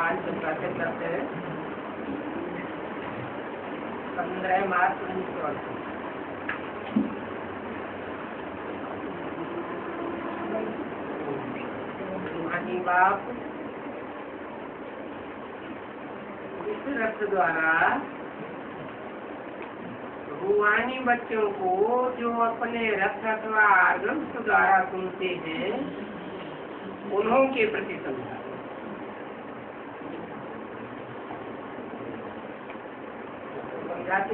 आज चर्चा करते हैं 15 मार्च 1980। मानी बाप इस रक्त द्वारा रूहानी बच्चों को जो अपने रक्त अथवा आगंत द्वारा सुनते हैं उन्हों के प्रति समझाते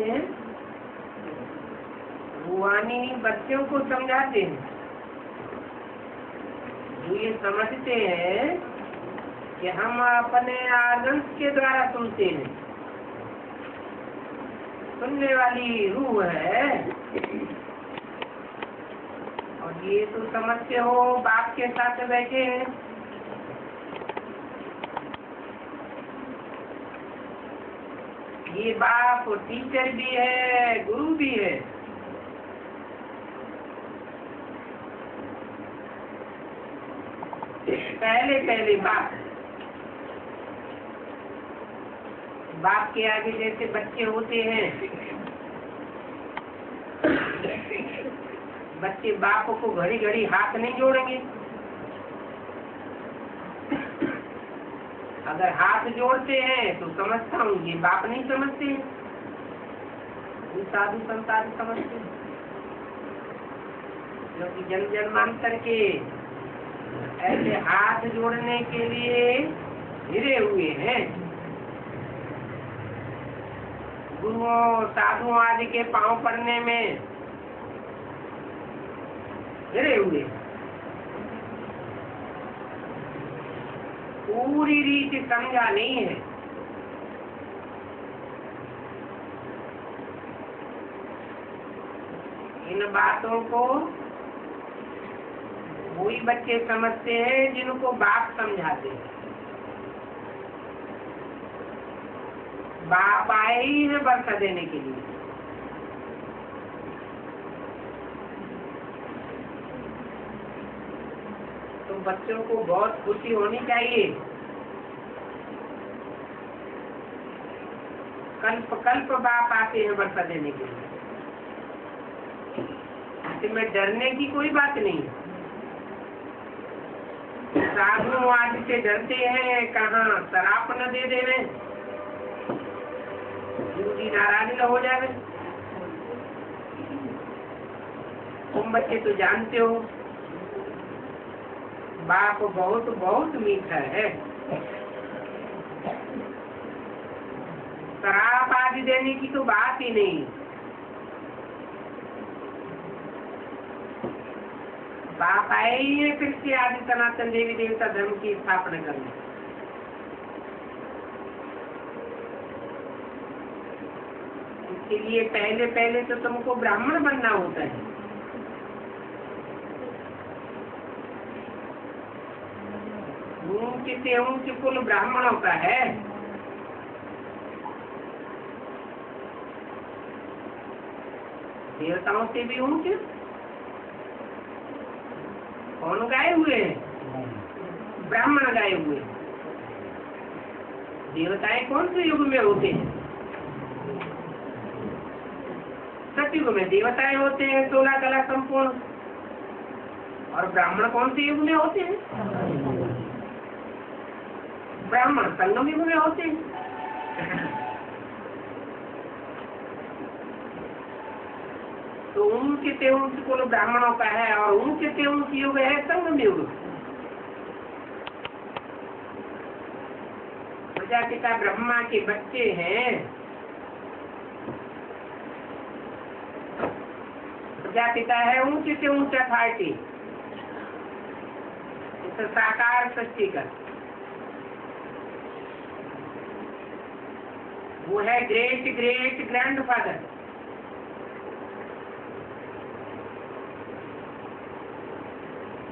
हैं। रूहानी बच्चों को समझाते हैं जो ये समझते हैं कि हम अपने आगंत के द्वारा सुनते हैं। सुनने वाली रूह है और ये तो समझते हो बाप के साथ बैठे हैं। ये बाप टीचर भी है, गुरु भी है। पहले बाप के आगे जैसे बच्चे होते हैं, बच्चे बाप को घड़ी घड़ी हाथ नहीं जोड़ेंगे। अगर हाथ जोड़ते हैं तो समझता हूँ ये बाप नहीं समझते, साधु संतान समझते हैं। क्योंकि जन्म जन्मांतर के ऐसे हाथ जोड़ने के लिए घिरे हुए हैं। गुरुओं साधुओं आदि के पांव पड़ने में घिरे हुए। पूरी रीति समझा नहीं है। इन बातों को वही बच्चे समझते हैं जिनको बाप समझाते हैं। बाप आए ही है बरसा देने के लिए। तो बच्चों को बहुत खुशी होनी चाहिए। कल्प कल्प बाप आते हैं बरसा देने के लिए। इसमें डरने की कोई बात नहीं। साधु आज से डरते हैं, कहाँ शराप न दे देवे, जी नाराज न हो जावे। तुम बच्चे तो जानते हो बाप बहुत बहुत मीठा है। शराप आदि देने की तो बात ही नहीं। बाप आए ही है कृषि आदि सनातन देवी देवता धर्म की स्थापना करने। इसके लिए पहले तो तुमको ब्राह्मण बनना होता है। ऊंच से ऊंच कुल ब्राह्मणों का है। देवताओं से भी ऊंच कौन गाए हुए हैं? ब्राह्मण गए हुए। देवताएं कौन से युग में होते हैं? सतयुग में देवताएं होते हैं 16 कला संपूर्ण। और ब्राह्मण कौन से युग में होते हैं? ब्राह्मण संगम युग में होते हैं। तो उनके तेउंस कुल ब्राह्मणों का है और उनके तेउंस युग है संगम युग। प्रजापिता ब्रह्मा के बच्चे हैं। प्रजापिता है ऊंचे से ऊंचा फार्टी, साकार सृष्टि का। वो है ग्रेट ग्रेट ग्रैंडफादर।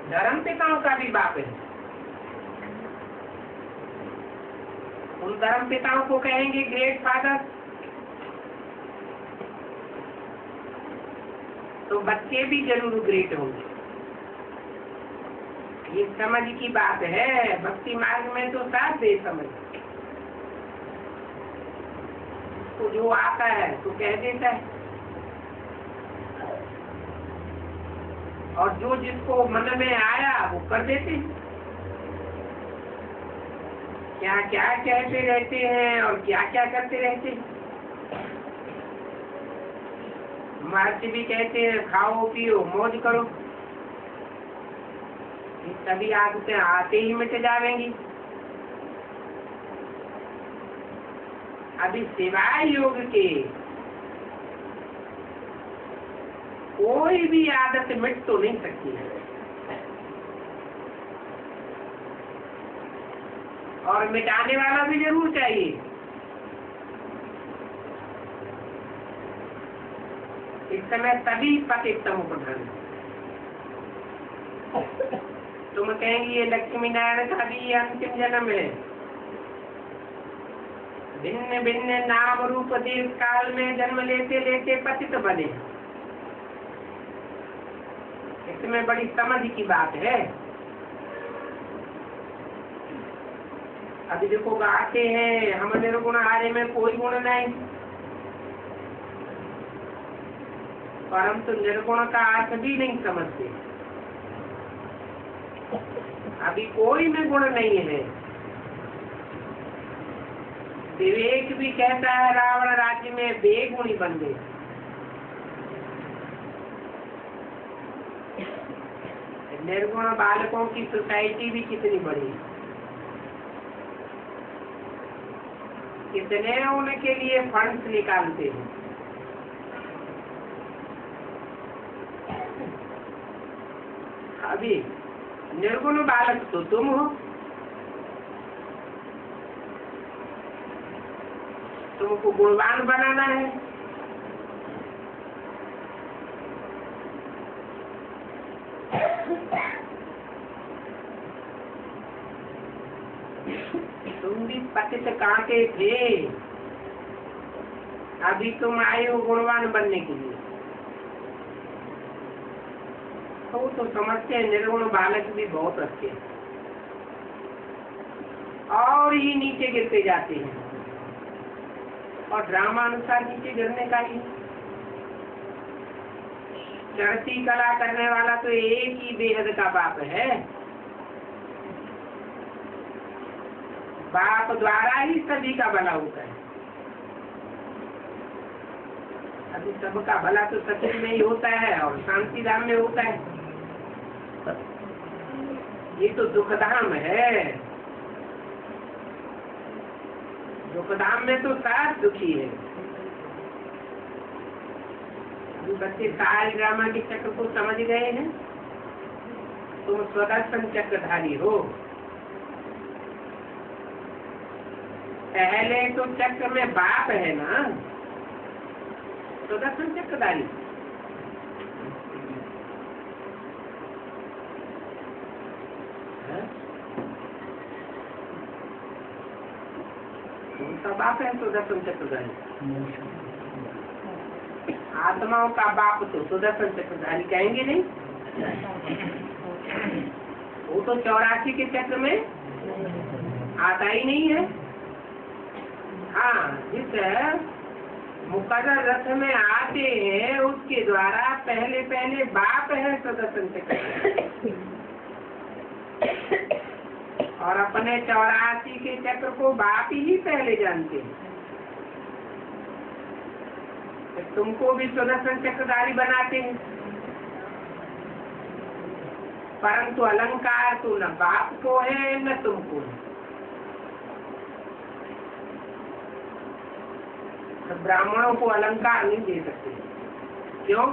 धर्म पिताओं का भी बाप है। उन धर्म पिताओं को कहेंगे ग्रेट फादर। तो बच्चे भी जरूर ग्रेट होंगे। ये समझ की बात है। भक्ति मार्ग में तो साथ दे समझ। तो जो आता है तो कह देता है, और जो जिसको मन में आया वो कर देते हैं। क्या क्या कहते रहते हैं और क्या क्या करते रहते हैं। महर्षि भी कहते हैं खाओ पियो मौज करो। सभी आदतें आते ही मिट जाएंगी। अभी सिवाय योग के कोई भी आदत मिट तो नहीं सकती है। और मिटाने वाला भी जरूर चाहिए। इस समय सभी पतितम उपधन। तुम कहेंगे ये लक्ष्मी नारायण का भी अंतिम जन्म है। भिन्न भिन्न नाम रूप देश काल में जन्म लेते लेते पतित बने। इसमें बड़ी समझ की बात है। अभी देखो गाते हैं हम निर्गुण हारे में कोई गुण नहीं, परंतु निर्गुण का अर्थ भी नहीं समझते। अभी कोई में गुण नहीं है। विवेक भी कहता है रावण राज्य में बेगुणी बन गए। निर्गुण बालकों की सोसाइटी भी कितनी बड़ी, कितने उनके लिए फंड्स निकालते हैं। अभी निर्गुण बालक तो तुम हो। तुमको गुणवान बनाना है। तुम भी पतित कांटे थे, अभी तुम आए हो गुणवान बनने के लिए। तो समझते हैं निर्गुण बालक भी बहुत अच्छे और ही नीचे गिरते जाते हैं। और ड्रामा अनुसार नीचे गिरने का ही। चढ़ती कला करने वाला तो एक ही बेहद का बाप है। बाप द्वारा ही सभी का भला होता है। अभी सबका भला तो सत्य में ही होता है और शांति धाम में होता है। ये तो दुखधाम है। दुखधाम में तो साथ दुखी है। बच्चे सारे ड्रामा के चक्र को समझ गए हैं। तुम स्वदर्शन चक्रधारी हो। पहले तो चक्र में बाप है ना, स्वदर्शन चक्रधारी। उनका बाप है सुदर्शन चक्रधारी। आत्माओं का बाप तो सुदर्शन चक्रधारी कहेंगे नहीं। वो तो 84 के चक्र में आता ही नहीं है। हाँ, जिस मुकर्रर रथ में आते हैं उसके द्वारा पहले पहले बाप है सुदर्शन चक्र, और अपने 84 के चक्र को बाप ही पहले जानते हैं। तो तुमको भी सुदर्शन चक्रधारी बनाते हैं, परंतु अलंकार तो न बाप को है न तुमको है। तो ब्राह्मणों को अलंकार नहीं दे सकते, क्यों?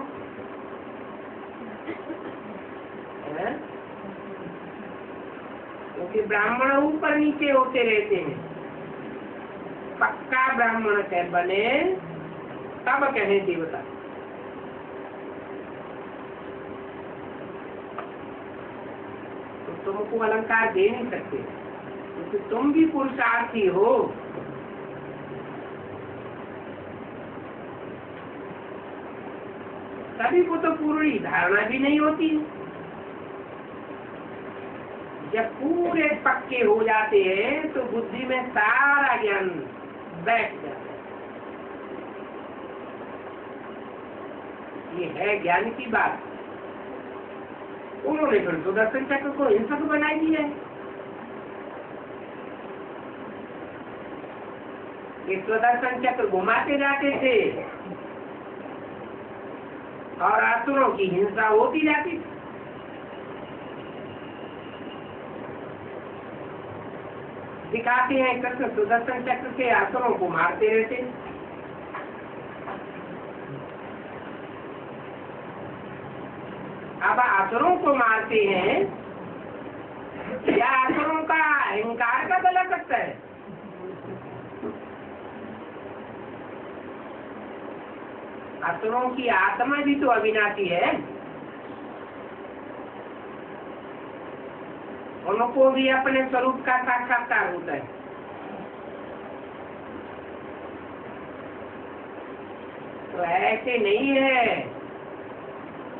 क्योंकि ब्राह्मण ऊपर नीचे होते रहते हैं। पक्का ब्राह्मण से बने तब कहे देवता। तो तुमको अलंकार दे नहीं सकते, क्योंकि तुम भी पुरुषार्थी हो। सभी को तो पूरी धारणा भी नहीं होती। जब पूरे पक्के हो जाते हैं तो बुद्धि में सारा ज्ञान बैठ जाता है। ये है ज्ञान की बात। उन्होंने फिर सुदर्शन चक्र को हिंसक बना दिया है। ये सुदर्शन चक्र घुमाते जाते थे और असुरों की हिंसा होती जाती थी। दिखाते हैं कृष्ण सुदर्शन चक्र से असुरों को मारते रहते। अब असुरों को मारते हैं या असुरों का अहंकार का गला कटता है? असुरों की आत्मा भी तो अविनाशी है, उनको भी अपने स्वरूप का साक्षात्कार होता है। तो ऐसे नहीं है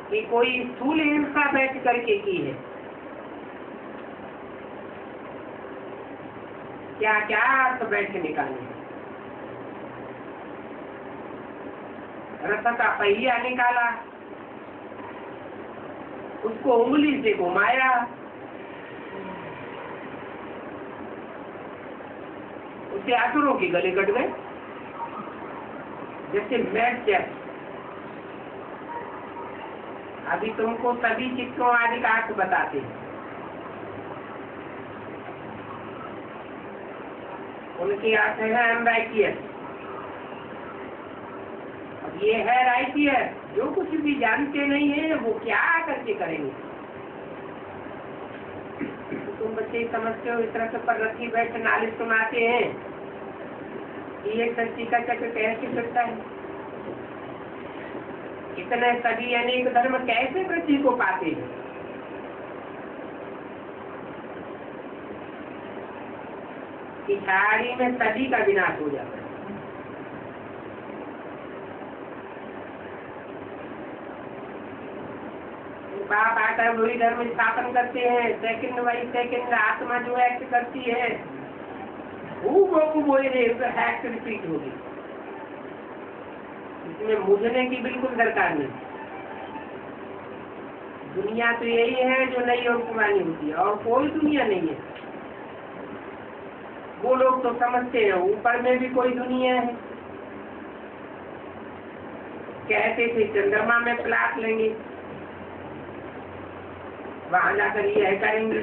कि कोई स्थूल हिंसा बैठ करके की है। क्या क्या तो बैठ के निकाले। रथ का पहिया निकाला, उसको उंगली से घुमाया, उससे असुरों के गले कट गए जैसे मैच चेस। अभी तुमको सभी चित्रों आदि का अर्थ बताते हैं। उनके अर्थ है अनराइटियस। अब ये है राइटियस, जो कुछ भी जानते नहीं है वो क्या करके करेंगे। तुम बच्चे समझते हो, इस तरह से पर रखी बैठ नाले सुनाते हैं, ये सच्ची का चक्र कैसे सकता है? इतने सभी अनेक धर्म कैसे वृद्धि को पाते हैं? पिछाड़ी में सभी का विनाश हो जाता है। बाप आकर वही धर्म स्थापन करते हैं, सेकंड बाई सेकंड आत्मा जो एक्ट करती है वो एक्ट रिपीट होगी। इसमें मुझने की बिल्कुल दरकार नहीं। दुनिया तो यही है जो नई और पुरानी होती है, और कोई दुनिया नहीं है। वो लोग तो समझते हैं ऊपर में भी कोई दुनिया है। कहते थे चंद्रमा में प्लाट लेंगे, वहां जाकर यह करेंगे।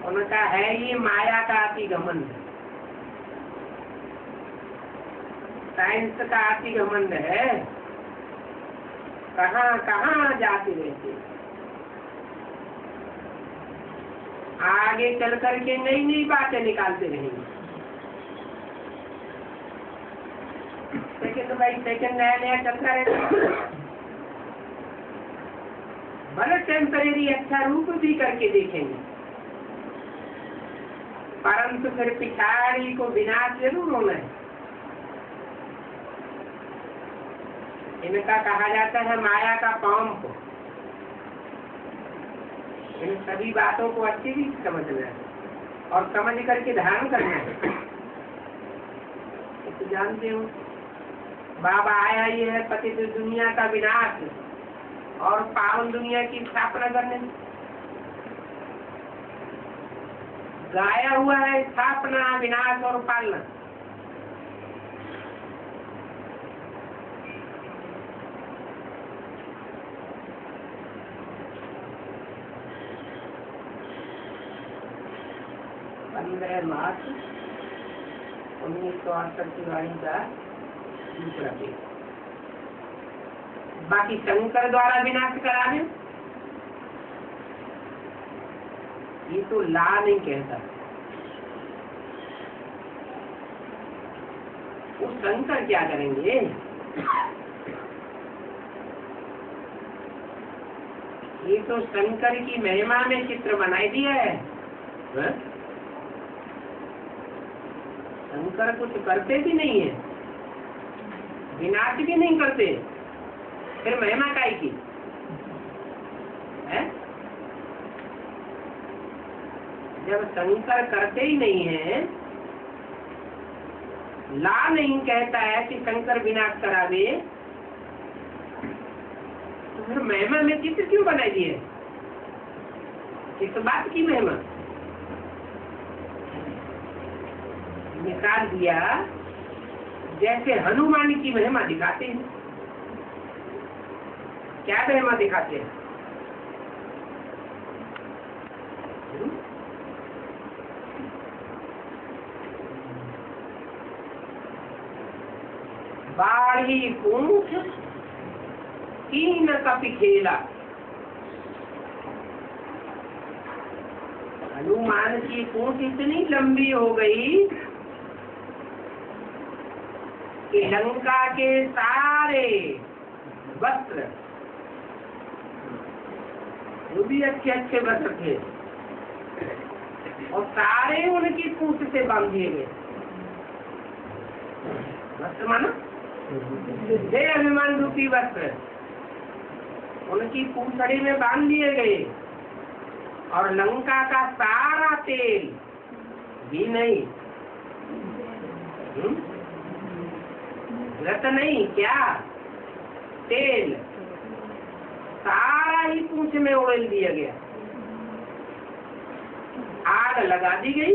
उनका है ये माया का अति घमंड, साइंस का अति घमंड है। कहाँ कहाँ जाते रहते, आगे चल करके नई नई बातें निकालते रहेंगे। सेकंड बाई सेकंड नया नया चलता रहता। भले टेम्परेरी अच्छा रूप भी करके देखेंगे, परंतु फिर पिछाड़ी को विनाश जरूर होना है। इनका कहा जाता है माया का पंप। इन सभी बातों को अच्छे भी समझना है और समझ करके धारण करना है। तो जानते हो बाबा आया ये है पतित दुनिया का विनाश और पावन दुनिया की स्थापना करने। गाया हुआ है स्थापना, विनाश और पालना। मार्च 1968 की वाणी का दूसरा पेज। बाकी शंकर द्वारा विनाश करा दे, ये तो ला नहीं कहता। वो शंकर क्या करेंगे? ये तो शंकर की महिमा में चित्र बनाई दिया है। शंकर कुछ करते भी नहीं है, विनाश भी नहीं करते, फिर महिमा काय की है? जब शंकर करते ही नहीं है, ला नहीं कहता है कि शंकर विनाश करावे, तो फिर महिमा में चित्र क्यों बनाई दिए? किस बात की महिमा निकाल दिया? जैसे हनुमान की महिमा दिखाते हैं। क्या महिमा दिखाते हैं? बाढ़ी पूंछ तीन कपि खेला। हनुमान की पूंछ इतनी लंबी हो गई कि लंका के सारे वस्त्र, वो भी अच्छे अच्छे वस्त्र थे, और सारे उनकी पूंछ से बांध दिए गए। वस्त्र माना जय अभिमान रूपी वस्त्र उनकी पूंछड़ी में बांध दिए गए, और लंका का सारा तेल भी नहीं, रत नहीं, क्या तेल सारा ही पूंछ में उड़ेल दिया गया। आग लगा दी गई,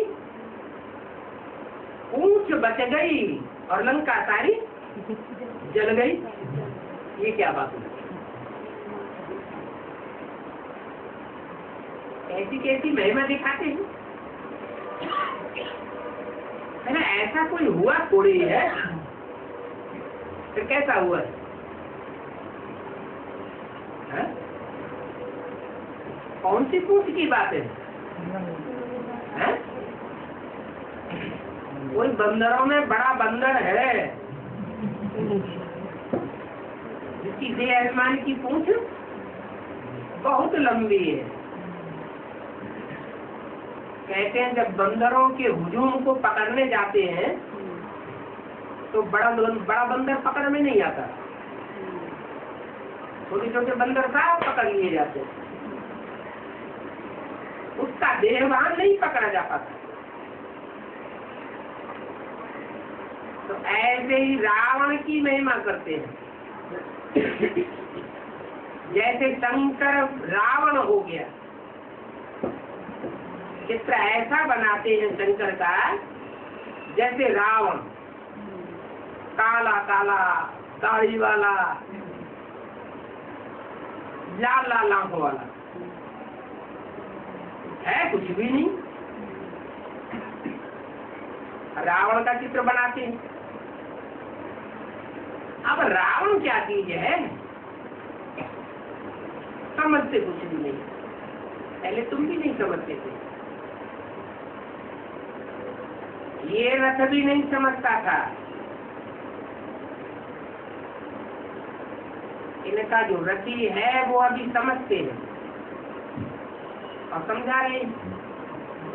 पूंछ बच गई और लंका सारी जल गई। ये क्या बात है? ऐसी कैसी महिमा दिखाते हैं? ऐसा कोई हुआ थोड़ी है, फिर कैसा हुआ है? कौन सी पूछ की बात है? कोई बंदरों में बड़ा बंदर है जिसकी देह अभिमान की पूंछ बहुत लंबी है। कहते हैं जब बंदरों के हुजूम को पकड़ने जाते हैं तो बड़ा बंदर पकड़ में नहीं आता, छोटे छोटे बंदर साफ पकड़ लिए जाते हैं, उसका देहवान नहीं पकड़ा जा पाता। तो ऐसे ही रावण की महिमा करते हैं। जैसे शंकर रावण हो गया, चित्र ऐसा बनाते हैं शंकर का जैसे रावण, काला काला दाढ़ी वाला, लाल लाल आंखों वाला, है कुछ भी नहीं। रावण का चित्र बनाते हैं। अब रावण क्या चीज है समझते कुछ भी नहीं। पहले तुम भी नहीं समझते थे, ये रथ भी नहीं समझता था। इनका जो रति है वो अभी समझते हैं और समझा रहे हैं।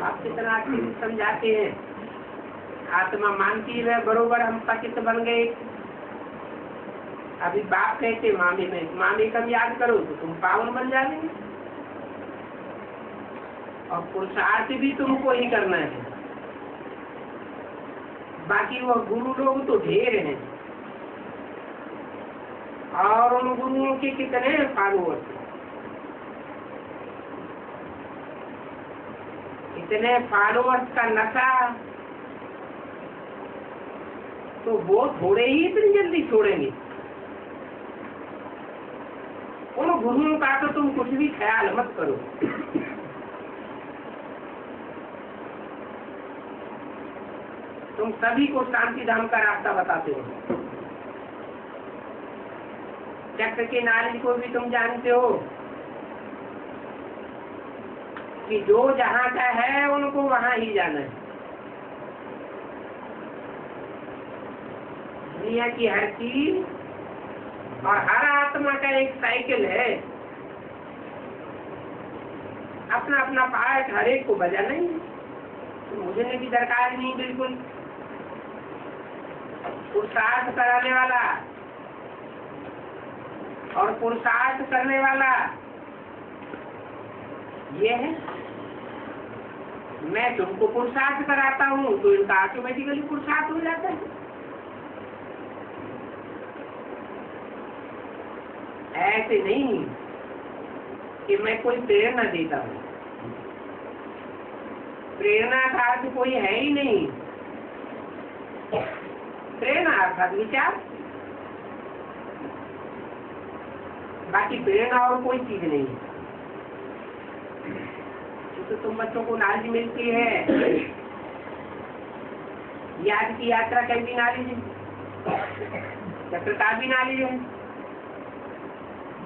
आप कितना अच्छे से समझाते हैं, आत्मा मानती है बरोबर, हम पतित बन गए। अभी बाप कहते मामी में, मामी कब याद करो तो तुम पावन बन जाएंगे। और पुरुषार्थ भी तुमको ही करना है। बाकी वो गुरु लोग तो ढेर हैं और उन गुरुओं के कितने फॉलोअर्स, इतने फॉलोअर्स का नशा तो वो थोड़े ही इतनी जल्दी छोड़ेंगे। उन गुरुओं का तो तुम कुछ भी ख्याल मत करो। तुम सभी को शांति धाम का रास्ता बताते हो। चक्र के नॉलेज को भी तुम जानते हो कि जो जहाँ का है उनको वहाँ ही जाना है। दुनिया की हर चीज और हर आत्मा का एक साइकिल है। अपना अपना पार्ट हर एक को बजाना ही है, तो मुझे की दरकार नहीं। बिल्कुल पुरुषार्थ कराने वाला और पुरुषार्थ करने वाला ये है। मैं तुमको पुरुषार्थ कराता हूँ तो इनका ऑटोमेटिकली पुरुषार्थ हो जाता है। ऐसे नहीं कि मैं कोई प्रेरणा देता हूँ। प्रेरणा का अर्थ कोई है ही नहीं। प्रेरणा अर्थात विचार, बाकी प्रेरणा और कोई चीज नहीं। तो तुम बच्चों को नॉलेज मिलती है, याद की यात्रा का भी नॉलेज है, चक्र का भी नॉलेज है।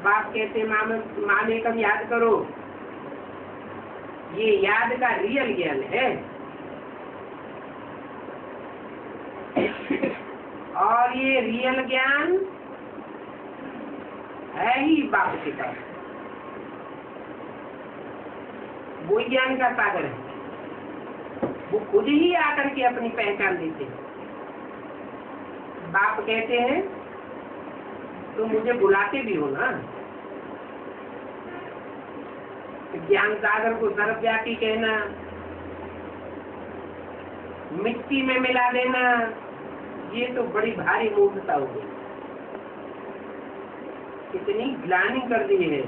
बाप कहते माँ में कम याद करो, ये याद का रियल ज्ञान है। और ये रियल ज्ञान है ही बाप के पास, वो ज्ञान का सागर है। वो खुद ही आकर के अपनी पहचान देते हैं। बाप कहते हैं तो मुझे बुलाते भी हो ना। ज्ञान सागर को सर्वव्यापी कहना, मिट्टी में मिला देना, ये तो बड़ी भारी मूर्खता हो गई। कितनी ग्लानि कर दी है।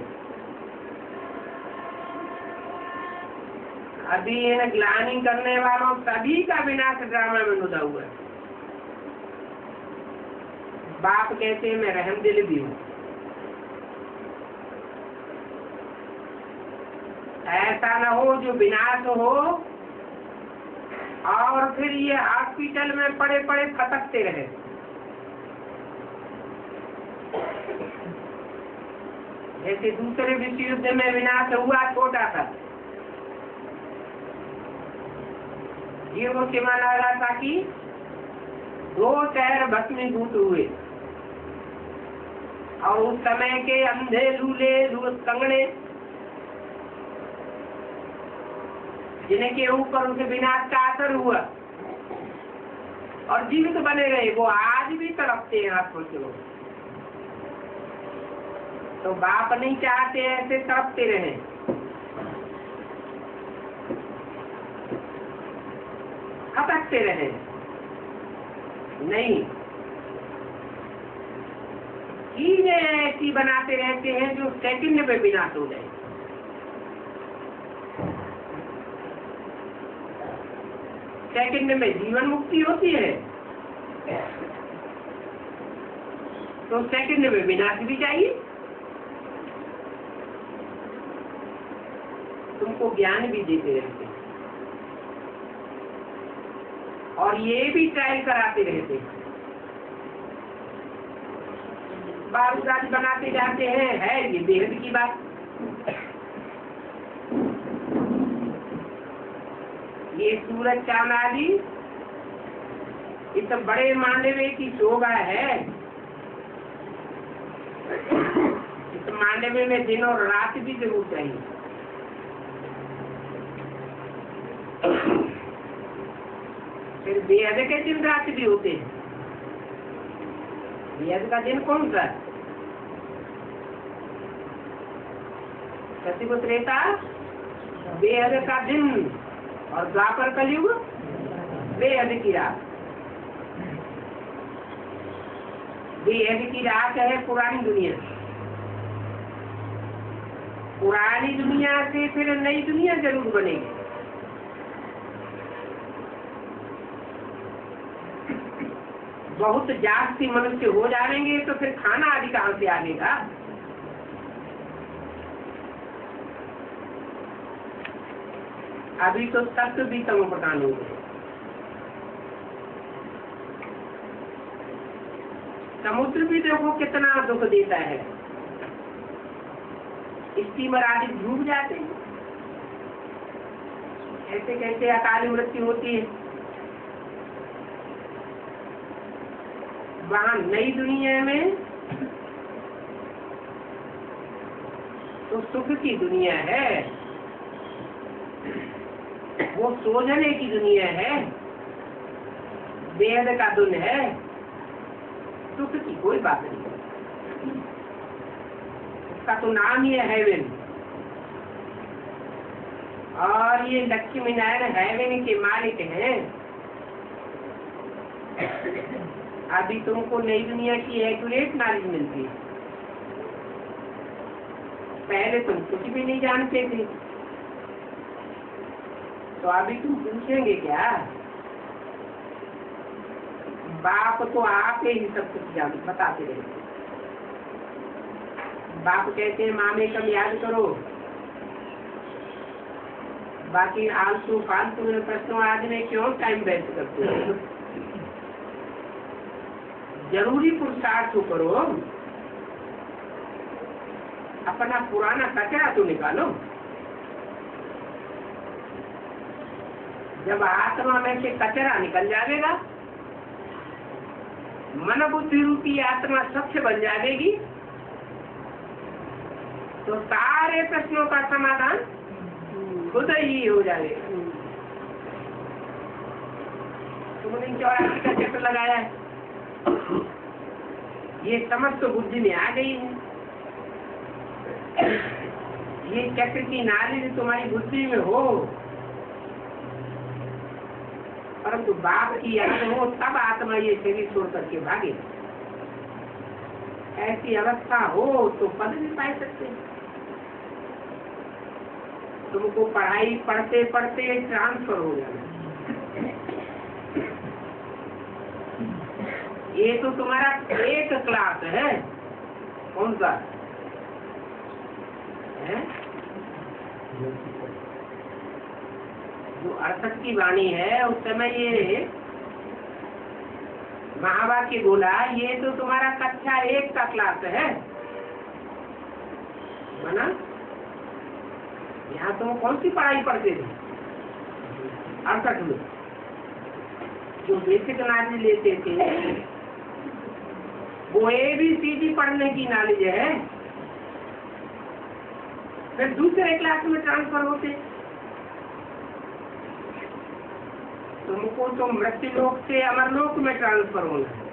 अभी इन ग्लानि करने वालों सभी का विनाश ड्रामा में नुदा हुआ है। बाप कहते हैं मैं रहम दिल भी हूँ। ऐसा न हो जो विनाश हो और फिर ये हॉस्पिटल में पड़े पड़े फटकते रहे। जैसे दूसरे विश्व युद्ध में विनाश हुआ छोटा सा, नागासाकी 2 शहर भस्मीभूत हुए और उस समय के अंधे लूले कंगड़े जिनके ऊपर उनके विनाश का असर हुआ और जीवित बने रहे, वो आज भी तड़पते हैं हाथ के लोग। तो बाप नहीं चाहते ऐसे तड़पते रहे। खटकते रहे नहीं, चीजें ऐसी बनाते रहते हैं जो सेकंड में विनाश हो जाए। सेकंड में जीवन मुक्ति होती है तो सेकंड में विनाश भी चाहिए। तुमको ज्ञान भी देते रहते हैं और ये भी ट्रायल कराते रहते हैं। बारूदाज बनाते जाते हैं, है ये बेहद की बात। ये सूरज चांद आदि इस बड़े मानवे की शोभा है। इस मानवे में दिन और रात भी जरूर चाहिए। फिर बेहद के दिन रात भी होते हैं। बेहद का दिन कौन सा? सत्युग त्रेता बेहद का दिन और द्वापर कलयुग बेहद की रात। बेहद की रात है पुरानी दुनिया। पुरानी दुनिया से फिर नई दुनिया जरूर बनेगी। बहुत जास्ती मनुष्य हो जाएंगे तो फिर खाना आदि कहाँ से आएगा। अभी तो तत्व भी तम प्रकांड हो गए। समुद्र भी देखो कितना दुख देता है। स्टीमर आदि डूब जाते हैं, ऐसे कैसे अकाल मृत्यु होती है। वहाँ नई दुनिया में तो सुख की दुनिया है, वो सोचने की दुनिया है, बेहद का दुन है, सुख की कोई बात नहीं। उसका तो नाम ही है हेवन। और ये लक्ष्मी नारायण हेवन के मालिक हैं। अभी तुमको नई दुनिया की एक्यूरेट नॉलेज मिलती है, पहले तुम कुछ भी नहीं जानते थे। तो अभी तुम पूछेंगे क्या? बाप तो आपे ही सब कुछ जान बताते रहते। बाप कहते हैं मामे कम याद करो, बाकी आलतू फालतू प्रश्नों आदि में क्यों टाइम वेस्ट करते हो। जरूरी पुरुषार्थ करो, अपना पुराना कचरा तो निकालो। जब आत्मा में से कचरा निकल जाएगा, मन बुद्धि रूपी आत्मा स्वच्छ बन जाएगी, तो सारे प्रश्नों का समाधान खुद ही हो जाएगा। तुमने 84 का चक्र लगाया है, ये समझ तो बुद्धि में आ गई है। ये चक्र की नॉलेज तुम्हारी बुद्धि में हो, परंतु बाप की याद हो तब आत्मा ये शरीर छोड़ करके भागे। ऐसी अवस्था हो तो पद भी पा सकते हैं। तुमको पढ़ाई पढ़ते पढ़ते ट्रांसफर हो जाना। ये तो तुम्हारा एक क्लास है। कौन सा है? जो 68 की वाणी है, उस समय ये महावाक्य बोला, ये तो तुम्हारा कक्षा 1 का क्लास है ना। यहाँ तुम कौन सी पढ़ाई पढ़ते थे 68 में? जो बेसिक नॉलेज लेते थे वो ABCD पढ़ने की नॉलेज है। फिर दूसरे क्लास में ट्रांसफर होते। तुमको तो मृत्यु लोक से अमर लोक में ट्रांसफर होना है।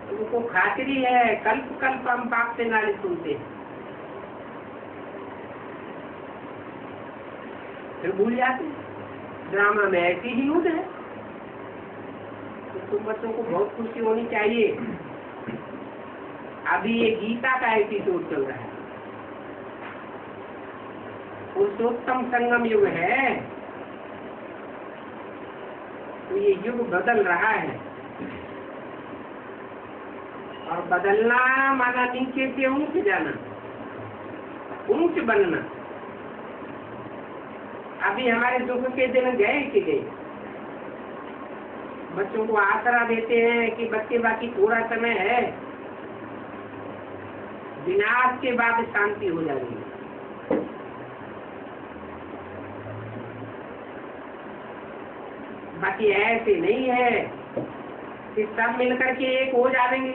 तुमको खातिरी है, कल्प कल्प हम बाप से नाले सुनते, फिर भूल जाते। ड्रामा में ऐसी ही यूज है। तो तुम बच्चों को बहुत खुशी होनी चाहिए। अभी ये गीता का एपिसोड चल रहा है। पुरुषोत्तम संगम युग है, तो ये युग बदल रहा है। और बदलना माना नीचे से ऊंच जाना, ऊंच बनना। अभी हमारे दुख के दिन गए कि गए। बच्चों को आसरा देते हैं कि बच्चे बाकी थोड़ा समय है, विनाश के बाद शांति हो जाएगी। बाकी ऐसे नहीं है कि सब मिलकर के एक हो जाएंगे।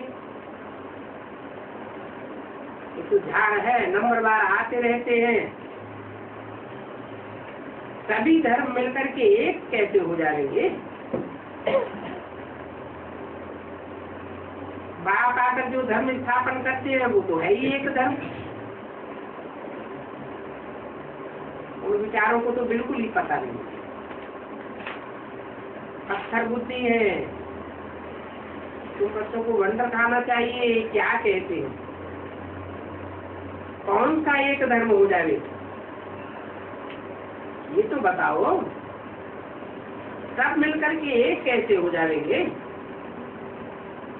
ये तो झाड़ है, नंबरवार आते रहते हैं। सभी धर्म मिलकर के एक कैसे हो जाएंगे? बाप आकर जो धर्म स्थापन करते हैं वो तो है ही एक धर्म। उन विचारों को तो बिल्कुल ही पता नहीं, पत्थर बुद्धि है। तुम बच्चों को वंडर खाना चाहिए, क्या कहते हैं, कौन सा एक धर्म हो जाए ये तो बताओ। सब मिलकर के एक कैसे हो जाएंगे?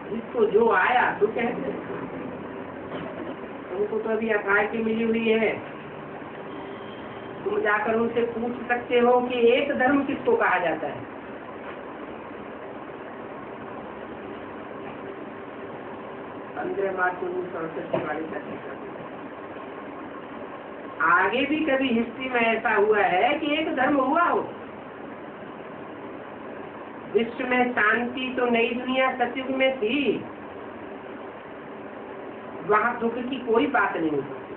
जिसको जो आया तो कहते हैं। तुमको तो अभी अथॉरिटी मिली हुई है, तुम जाकर उनसे पूछ सकते हो कि एक धर्म किसको कहा जाता है। 15 मार्च 1968 वाली घटना। आगे भी कभी हिस्ट्री में ऐसा हुआ है कि एक धर्म हुआ हो? विश्व में शांति तो नई दुनिया सतयुग में थी, वहां दुख की कोई बात नहीं हो सकती।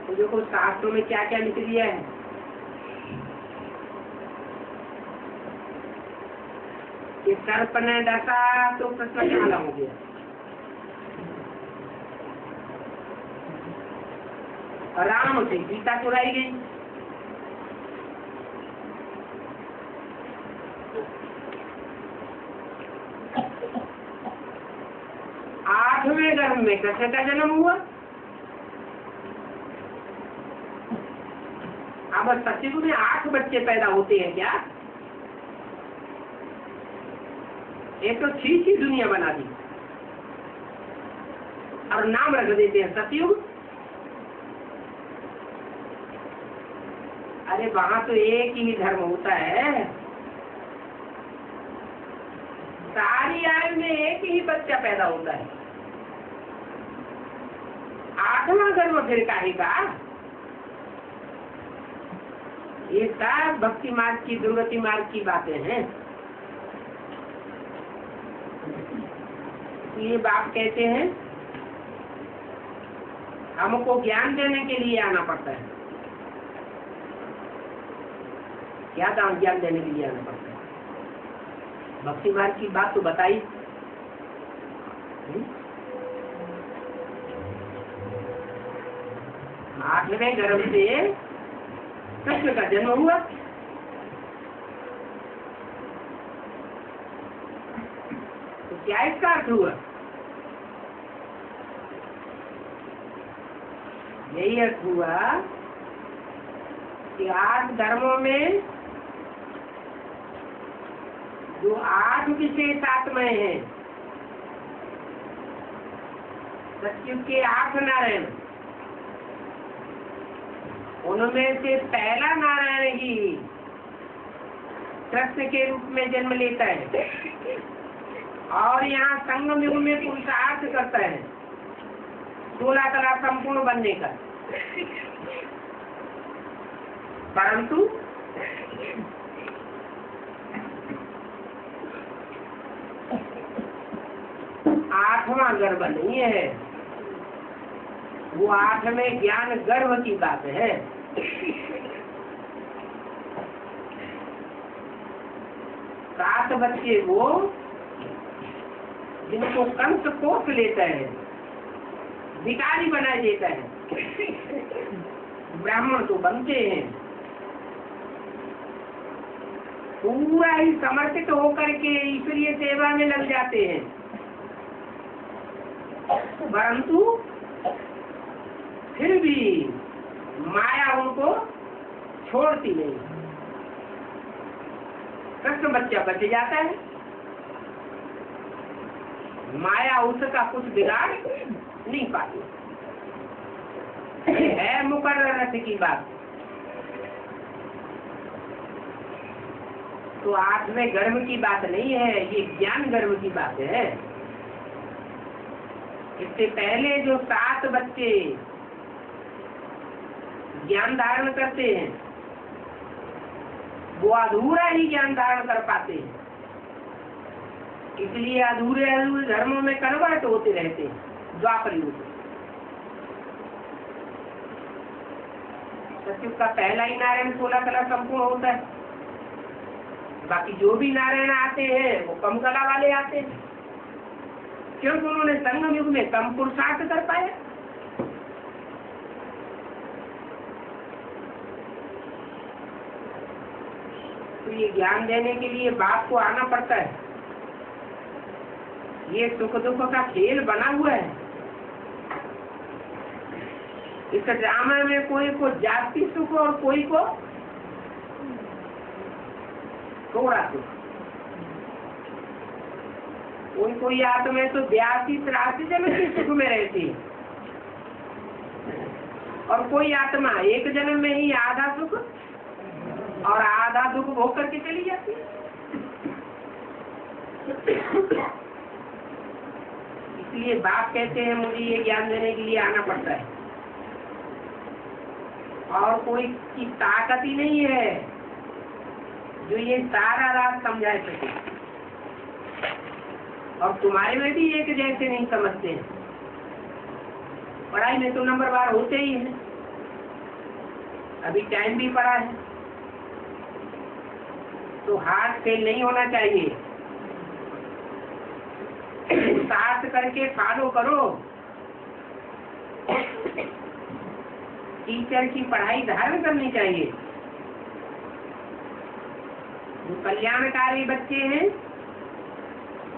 तो देखो शास्त्रों में क्या क्या लिख दिया है। कि सर्प ने डसा तो कृष्ण काला हो गया, राम से सीता चुराई गई, आठवें गर्भ में कृष्ण का जन्म हुआ। अब सतयुग में 8 बच्चे पैदा होते हैं क्या? एक तो छी दुनिया बना दी और नाम रख देते हैं सतयुग। अरे वहां तो एक ही धर्म होता है, सारी आयु में एक ही बच्चा पैदा होता है। 8वां गर्भ फिर काहे का? ये सब भक्ति मार्ग की, दुर्गति मार्ग की बातें हैं। ये बाप कहते हैं हमको ज्ञान देने के लिए आना पड़ता है। क्या ज्ञान देने के लिए आना पड़ता है? भक्ति मार्ग की बात तो बताई। 8वें गर्भ से कृष्ण का जन्म हुआ। तो क्या इसका अर्थ हुआ? यही अर्थ हुआ कि 8 धर्मों में जो 8 विशेष आत्माएं हैं, सतयुग के 8 नारायण, उनमें से पहला नारायण ही कृष्ण के रूप में जन्म लेता है और यहाँ संगम युग में पुरुषार्थ करता है 16 कला संपूर्ण बनने का। परंतु आठवां गर्भ नहीं है, वो 8वें ज्ञान गर्भ की बात है। सात बच्चे वो जिनको कंस कोस लेता है, भिखारी बना देता है, ब्राह्मण तो बनते हैं, पूरा ही समर्पित होकर के ईश्वरीय सेवा में लग जाते हैं। परंतु फिर भी माया उनको छोड़ती नहीं। कृष्ण बच्चा बच जाता है, माया उसका कुछ बिगाड़ नहीं पाती है। मुकर्रर रथ की बात। तो 8वें गर्भ की बात नहीं है, ये ज्ञान गर्भ की बात है। इससे पहले जो 7 बच्चे ज्ञान धारण करते हैं वो अधूरा ही ज्ञान धारण कर पाते हैं, इसलिए अधूरे अधूरे धर्मों में कन्वर्ट होते रहते हैं। द्वापर युग सतयुग का पहला ही नारायण 16 कला संपूर्ण होता है, बाकी जो भी नारायण आते हैं वो कम कला वाले आते हैं, क्योंकि उन्होंने संगम युग में कम पुरुषार्थ कर पाए। तो ये ज्ञान देने के लिए बाप को आना पड़ता है। ये सुख दुख का खेल बना हुआ है। इस ड्रामा में कोई को जाति सुख और कोई को थोड़ा सुख। कोई आत्मा तो 82-83 जन्म के सुख में रहती है और कोई आत्मा एक जन्म में ही आधा सुख और आधा दुख भोग करके चली जाती है। इसलिए बाप कहते हैं मुझे ये ज्ञान देने के लिए आना पड़ता है और कोई की ताकत ही नहीं है जो ये सारा रात समझा सके। और तुम्हारे में भी एक जैसे नहीं समझते हैं। पढ़ाई में तो नंबर बार होते ही है। अभी टाइम भी पड़ा है तो हार्ट फेल नहीं होना चाहिए। साथ करके फॉलो करो। टीचर की पढ़ाई धारण करनी चाहिए। जो कल्याणकारी बच्चे हैं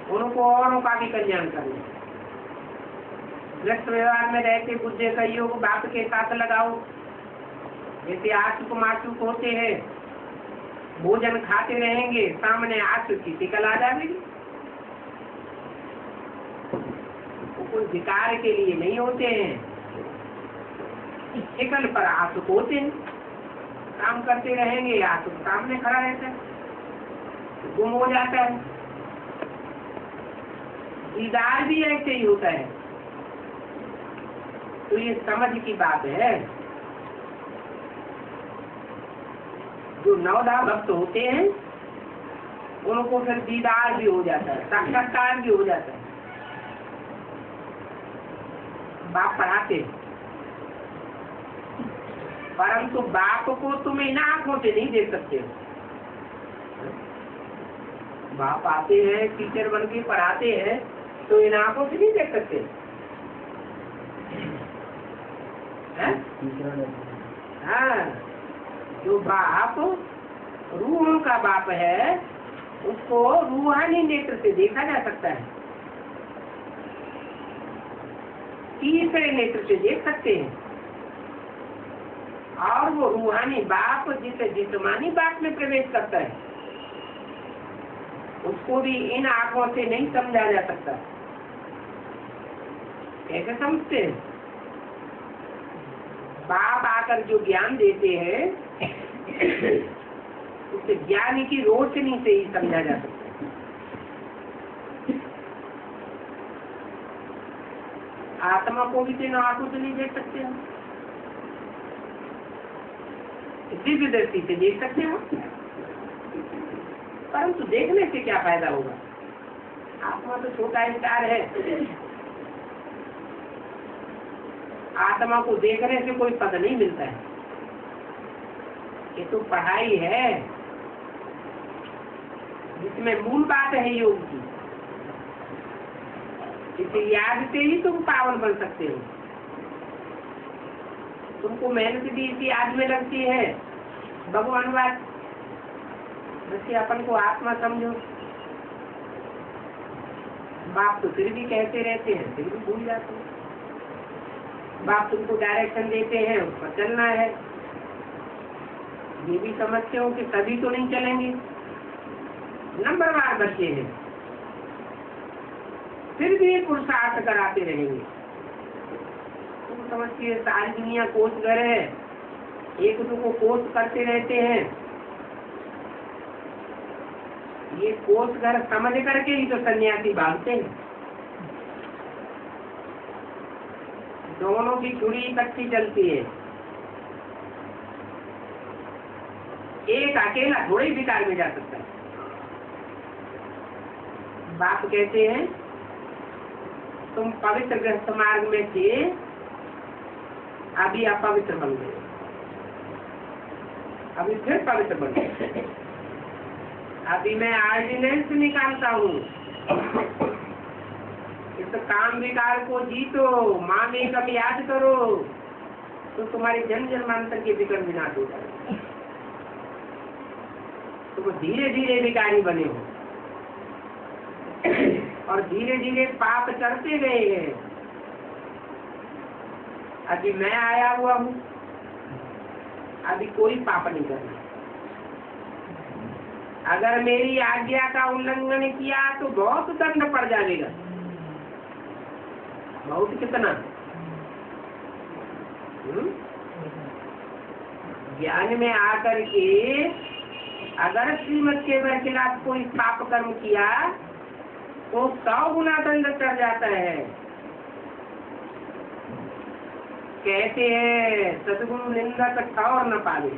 उनको औरों का भी कल्याण करना। गृहस्थ व्यवहार में रहते बुद्धि सहयोग बाप के साथ लगाओ। जैसे आशुक माशुक होते हैं, भोजन खाते रहेंगे, सामने आशुक की शिकल आ जाएगी। वो कोई विकार के लिए नहीं होते हैं, शिकल पर आशुक होते हैं। काम करते रहेंगे, आशुक सामने खड़ा रहता है, गुम हो जाता है। दीदार भी ऐसे ही होता है। तो ये समझ की बात है। जो नवधा भक्त होते हैं उनको फिर दीदार भी हो जाता है, साक्षात्कार भी हो जाता है। बाप पढ़ाते परंतु बाप को तुम इन आंखों से नहीं देख सकते हो। बाप आते हैं टीचर बन के पढ़ाते हैं तो इन आंखों से नहीं देख सकते हैं? हाँ, जो बाप रूह का बाप है उसको रूहानी नेत्र से देखा जा सकता है, तीसरे नेत्र से देख सकते हैं। और वो रूहानी बाप जिसे जिस्मानी बाप में प्रवेश करता है उसको भी इन आंखों से नहीं समझा जा सकता। कैसे समझते हैं? बाप आकर जो ज्ञान देते हैं उसे ज्ञान की रोशनी से ही समझा जा सकता है। आत्मा को भी तीनों आंखों से नहीं देख सकते हम, दिव्य दृष्टि से देख सकते हो, परंतु देखने से क्या फायदा होगा? आत्मा तो छोटा स्टार है, आत्मा को देखने से कोई पद नहीं मिलता है। ये तो पढ़ाई है जिसमें मूल बात है योग की। इसे याद से ही तुम पावन बन सकते हो। तुमको मेहनत भी इसी याद में लगती है, भगवानवाद जैसे अपन को आत्मा समझो। बाप तो फिर भी कहते रहते हैं, फिर भी भूल जाते हैं। बाप तुमको डायरेक्शन देते हैं, उस पर चलना है। ये भी समझते हो कि सभी तो नहीं चलेंगे, नंबरवार बच्चे हैं, फिर भी पुरुषार्थ कराते रहेंगे। तुम समझती है सारी दुनिया कोष घर है, एक दूसरे को कोष करते रहते हैं। ये कोष घर समझ करके ही तो सन्यासी भागते हैं। दोनों की छुरी इकट्ठी चलती है। एक अकेला थोड़े ही विकार में जा सकता है। बाप कहते हैं तुम पवित्र गृहस्थ मार्ग में थे, अभी अपवित्र बन गए, अभी फिर पवित्र बन गए। अभी मैं ऑर्डिनेंस निकालता हूँ, इस काम विकार को जीतो, माँ में कभी याद करो तो तुम्हारी जन्म जन्मांतर के विकर विनाश हो जाए। तुम तुम धीरे धीरे विकारी बने हो और धीरे धीरे पाप चढ़ते गए हैं। अभी मैं आया हुआ हूँ, अभी कोई पाप नहीं करना। अगर मेरी आज्ञा का उल्लंघन किया तो बहुत दंड पड़ जाएगा। बहुत कितना? ज्ञान में आकर के अगर श्रीमत के खिलाफ कोई पाप कर्म किया तो 100 गुना दंड चढ़ जाता है। कहते हैं सदगुरु निंदक ठौर न पावे।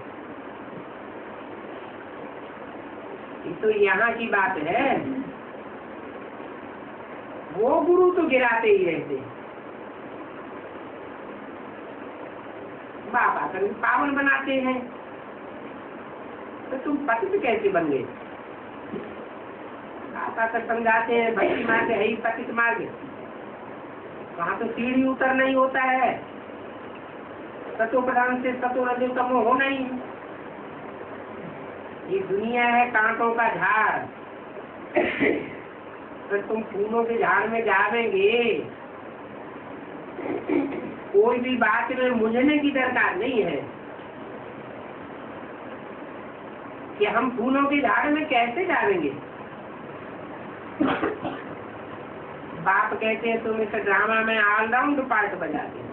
ये तो यहाँ की बात है। वो गुरु तो गिराते ही रहते, बाप आकर पावन बनाते हैं। तो तुम पतित कैसे बन गए? आप आकर समझाते हैं भक्ति मार्ग है ही पतित मार्ग। वहाँ तो सीढ़ी उतरना ही होता है। सतो प्रधान से सतो रजो तमो होना ही। ये दुनिया है कांटों का झाड़। तो तुम फूलों के झाड़ में जावेंगे, कोई भी बात में मुझने की दरकार नहीं है कि हम फूलों के झाड़ में कैसे जावेंगे। बाप कहते हैं तुम इस ड्रामा में ऑलराउंड पार्ट बजाते हो।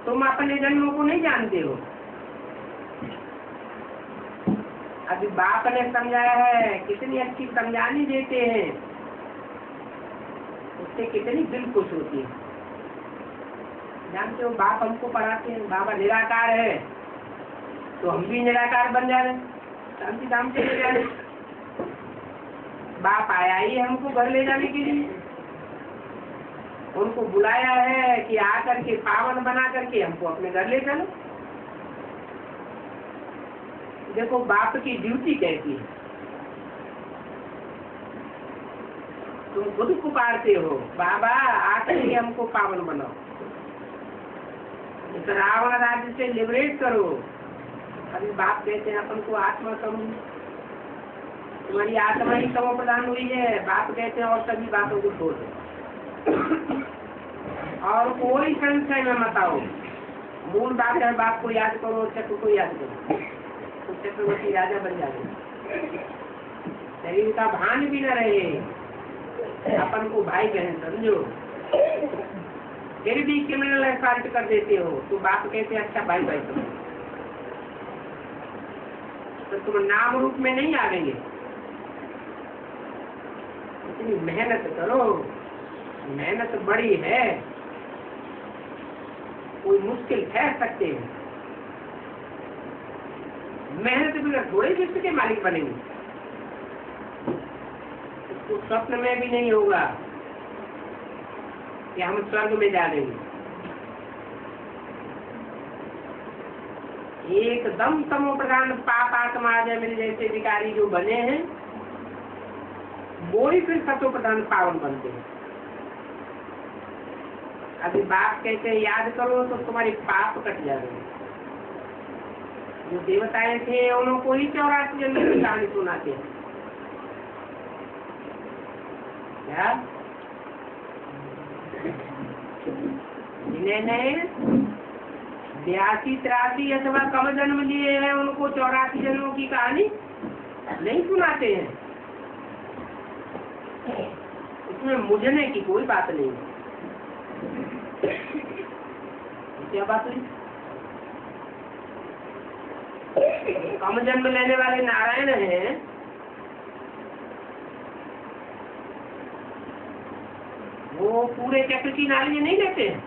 तुम अपने जन्मों को नहीं जानते हो। अभी बाप ने समझाया है, कितनी अच्छी समझानी देते हैं, उससे कितनी दिल खुश होती है। जानते हो बाप हमको पढ़ाते हैं, बाबा निराकार है तो हम भी निराकार बन जाए, शांति धाम चले जाए। बाप आया ही हमको घर ले जाने के लिए, उनको बुलाया है कि आकर के पावन बना करके हमको अपने घर ले चलो। देखो बाप की ड्यूटी कैसी है। तुम खुद पुकारते हो बाबा आकर के हमको पावन बनाओ, इस रावण राज्य से लिबरेट करो। अभी बाप कहते हैं अपन को आत्मा कम, तुम्हारी आत्मा ही तमो प्रदान हुई है। बाप कहते हैं और सभी बातों को छोड़ दो और कोई संशय में मत आओ। मूल बात है बाप को याद करो, चक्र को याद करो, तो चक्रवर्ती राजा बन जाएगा। शरीर का भान भी न रहे, अपन को भाई बहन समझो, फिर भी क्रिमिनल असॉल्ट कर देते हो तो बाप कहते हैं अच्छा भाई भाई समझो। तो तुम नाम रूप में नहीं आवेंगे। इतनी मेहनत करो, मेहनत बड़ी है, कोई मुश्किल ठहर सकते हैं। मेहनत बिना थोड़े विश्व के मालिक बनेंगे। इसको स्वप्न में भी नहीं होगा कि हम स्वर्ग में जा देंगे। एकदम तमो प्रधान पाप आत्मा मेरे जैसे विकारी जो बने हैं वो ही फिर सतो प्रधान पावन बनते हैं। अभी बाप कहते हैं याद करो तो तुम्हारी पाप कट जाएंगे। जो देवताएं थे उनको ही 84 जन्म की कहानी सुनाते हैं। क्या जिन्हें 82, 83 अथवा कम जन्म लिए हैं उनको 84 जन्मों की कहानी नहीं सुनाते हैं। इसमें मुझने की कोई बात नहीं। क्या बात हुई? कम जन्म लेने वाले नारायण हैं, वो पूरे चक्र की नाली नहीं लेते हैं।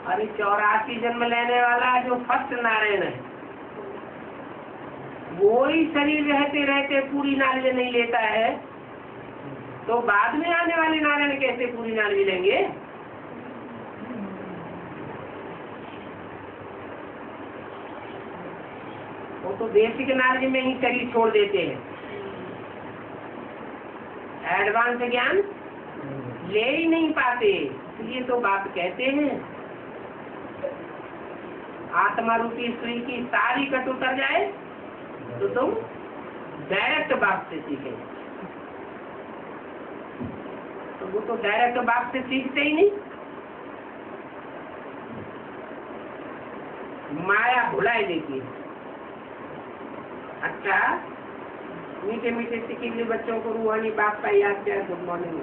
अरे 84 जन्म लेने वाला जो फर्स्ट नारायण है वो ही शरीर रहते रहते पूरी नाली नहीं लेता है, तो बाद में आने वाले नारायण कैसे पूरी नाली लेंगे? वो तो बेसिक नाली में ही शरीर छोड़ देते हैं। एडवांस ज्ञान ले ही नहीं पाते। इसलिए तो बात कहते हैं आत्मा रूपी सुई की सारी कट उतर जाए तो तुम डायरेक्ट बाप से सीखे। तो वो तो डायरेक्ट बाप से सीखते ही नहीं, माया भुलाई देती है। अच्छा, मीठे मीठे सिकीले बच्चों को रूहानी बाप का याद किया। Good morning.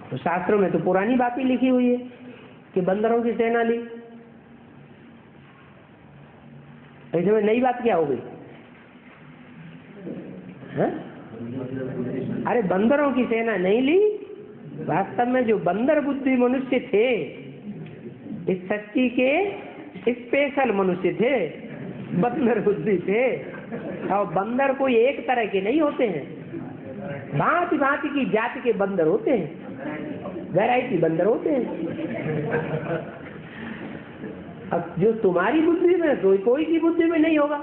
तो शास्त्रों में तो पुरानी बात ही लिखी हुई है कि बंदरों की सेना ली। ऐसे में नई बात क्या हो गई? अरे बंदरों की सेना नहीं ली, वास्तव में जो बंदर बुद्धि मनुष्य थे, इस सृष्टि के स्पेशल मनुष्य थे, बंदर बुद्धि थे। और बंदर कोई एक तरह के नहीं होते हैं, भांति भांति की जाति के बंदर होते हैं, वैरायटी बंदर होते हैं। अब जो तुम्हारी बुद्धि में कोई की बुद्धि में नहीं होगा।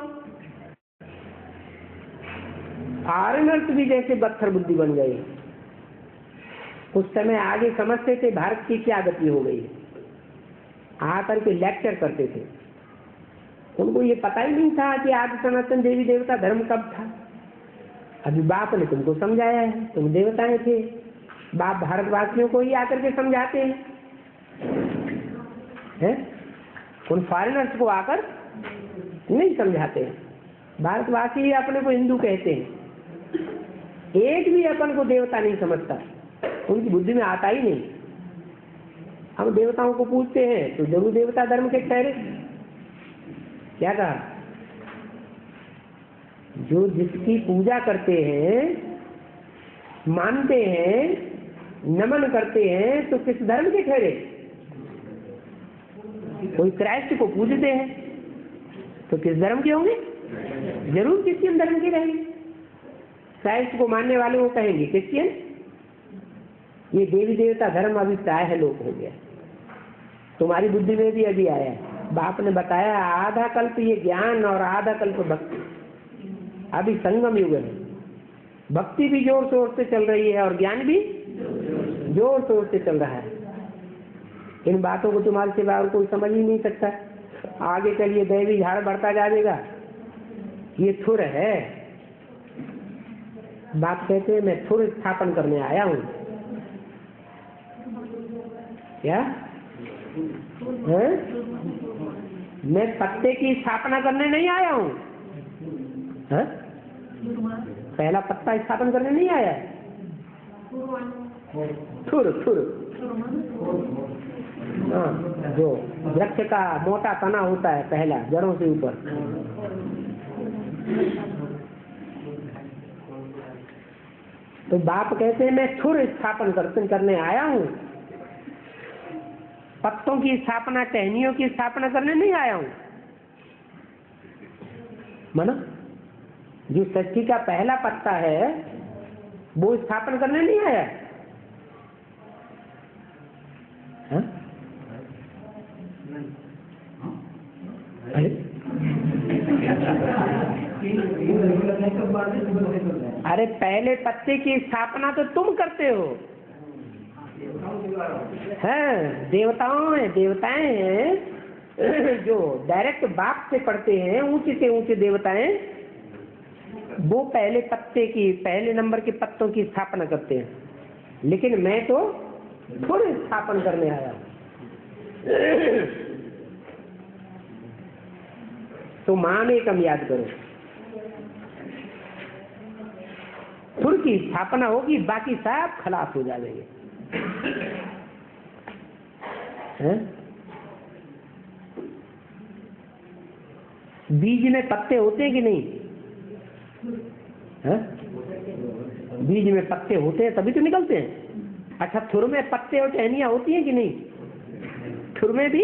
फॉरेनर्स भी जैसे बत्थर बुद्धि बन गए। उस समय आगे समझते थे भारत की क्या गति हो गई, आकर के लेक्चर करते थे। उनको ये पता ही नहीं था कि आदि सनातन देवी देवता धर्म कब था। अभी बाप ने तुमको समझाया है, तुम देवताएं थे। बाप भारतवासियों को ही आकर के समझाते हैं, उन फॉरेनर्स को आकर नहीं समझाते हैं। भारतवासी ही अपने को हिंदू कहते हैं। एक भी अपन को देवता नहीं समझता, उनकी बुद्धि में आता ही नहीं। हम देवताओं को पूछते हैं तो जरूर देवता धर्म के ठहरे। क्या कहा? जो जिसकी पूजा करते हैं, मानते हैं, नमन करते हैं, तो किस धर्म के ठहरे? कोई क्राइस्ट को पूजते हैं तो किस धर्म के होंगे? जरूर क्रिश्चियन धर्म के रहेंगे। क्राइस्ट को मानने वाले वो कहेंगे क्रिश्चियन। ये देवी देवता धर्म अभी प्राय है लोग हो गया। तुम्हारी बुद्धि में भी अभी आया है। बाप ने बताया आधा कल्प ये ज्ञान और आधा कल्प भक्ति। अभी संगम युग है। भक्ति भी जोर शोर से चल रही है और ज्ञान भी जोर शोर से चल रहा है। इन बातों को तुम्हारे सिवा और कोई समझ ही नहीं सकता। आगे चलिए दैवी झाड़ बढ़ता जाएगा। ये थुर है। बाप कहते हैं मैं थुर स्थापन करने आया हूँ। क्या है? मैं पत्ते की स्थापना करने नहीं आया हूँ। पहला पत्ता स्थापन करने नहीं आया। थुर थुर, हाँ, जो वृक्ष का मोटा तना होता है पहला जड़ों से ऊपर। तो बाप कहते हैं मैं थुर स्थापन करने आया हूँ। पत्तों की स्थापना, टहनियों की स्थापना करने नहीं आया हूँ। माना जो सृष्टि का पहला पत्ता है वो स्थापन करने नहीं आया। अरे पहले पत्ते की स्थापना तो तुम करते हो। हैं, देवताएं हैं जो डायरेक्ट बाप से पढ़ते हैं, ऊंचे से ऊंचे देवताएं, वो पहले नंबर के पत्तों की स्थापना करते हैं। लेकिन मैं तो थोड़े स्थापन करने आया हूं। तो मां में कम याद करो। थुर की स्थापना होगी, बाकी सब खलास हो जाएंगे। बीज में पत्ते होते हैं कि नहीं? बीज में पत्ते होते हैं तभी तो निकलते हैं। अच्छा, थुर में पत्ते और टहनियां होती हैं कि नहीं? थुर में भी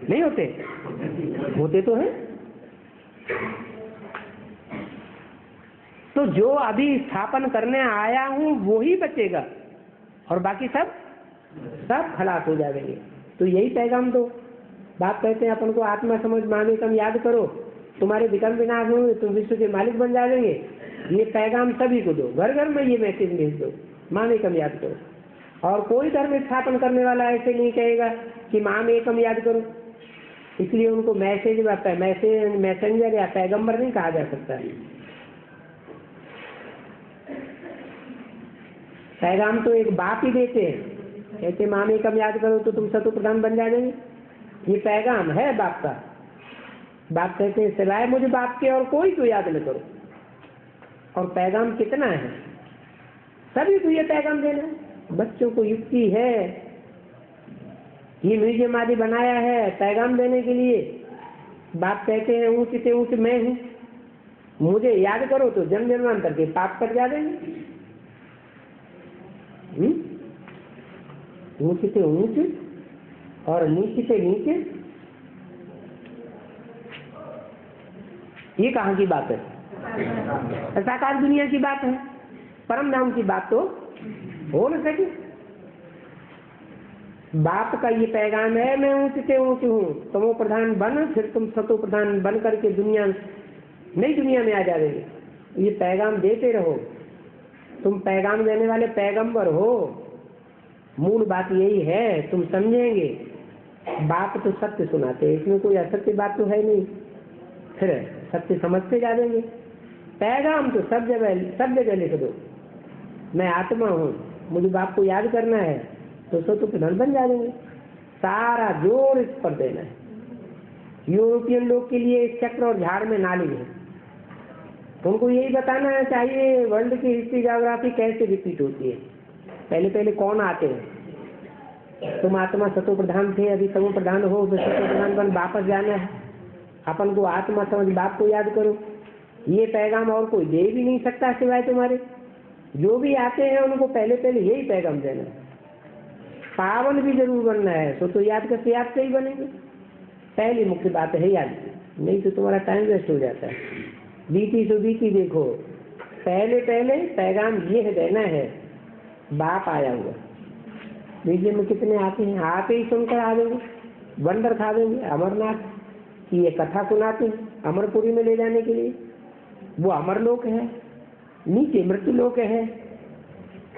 नहीं होते? होते तो हैं। तो जो अभी स्थापन करने आया हूं वो ही बचेगा और बाकी सब खलास हो जाएंगे। तो यही पैगाम दो। बाप कहते हैं अपन को आत्मा समझ मांगे कम याद करो, तुम्हारे विकल्प विनाश होंगे, तुम विश्व के मालिक बन जाएंगे। ये पैगाम सभी को दो, घर घर में ये मैसेज भेज दो, मांगे कम याद करो। और कोई धर्म स्थापन करने वाला ऐसे नहीं कहेगा कि मां में कम याद करो। इसलिए उनको मैसेंजर या पैगंबर नहीं कहा जा सकता। पैगाम तो एक बाप ही देते हैं। कहते मां में कम याद करो तो तुम शत्रु प्रधान बन जाएंगे। ये पैगाम है बाप का। बाप कहते हैं सिवाय मुझे बाप के और कोई को याद न करो। और पैगाम कितना है? सभी को ये पैगाम देना है। बच्चों को युक्ति है, ये म्यूजियम आदि बनाया है पैगाम देने के लिए। बाप कहते हैं ऊंचे से ऊंचे मैं हूँ, मुझे याद करो तो जन्म जन्मांतर के पाप कट जाएंगे। ऊंचे से ऊंचे और नीचे से नीचे। ये कहाँ की बात है? साकार दुनिया की बात है। परम धाम की बात तो हो न सके। बाप का ये पैगाम है, मैं ऊंच से ऊंच हूँ, तमो प्रधान बन, फिर तुम सतो प्रधान बन करके दुनिया नई दुनिया में आ जाओगे। ये पैगाम देते रहो, तुम पैगाम देने वाले पैगंबर हो। मूल बात यही है, तुम समझेंगे। बाप तो सत्य सुनाते हैं, इसमें कोई असत्य बात तो है नहीं, फिर सत्य समझते जाएंगे। पैगाम तो सब जगह लिख दो, मैं आत्मा हूँ, मुझे बाप को याद करना है, तो तो प्रधान बन जाएंगे। सारा जोर इस पर देना है। यूरोपियन लोग के लिए चक्र और झाड़ में नाली है, उनको यही बताना है चाहिए वर्ल्ड की हिस्ट्री ज्योग्राफी कैसे रिपीट होती है। पहले पहले कौन आते हैं? तुम आत्मा सतो प्रधान थे, अभी तमो प्रधान हो, सतो प्रधान बन वापस जाना है। अपन को आत्मा समझ बाप को याद करो। ये पैगाम और कोई दे भी नहीं सकता सिवाय तुम्हारे। जो भी आते हैं उनको पहले पहले यही पैगाम देना है। पावन भी जरूर बनना है, तो याद करते याद से ही बनेंगे। पहली मुख्य बात है याद, नहीं तो तुम्हारा टाइम वेस्ट हो जाता है। बीती सो बीती देखो, पहले पहले पैगाम ये देना है, बाप आया हुआ। बीजे में कितने आते हैं, आते ही सुनकर आ जाएंगे, बंदर खा देंगे। अमरनाथ की ये कथा सुनाते हैं अमरपुरी में ले जाने के लिए। वो अमर लोक है, नीचे मृत्यु लोक है।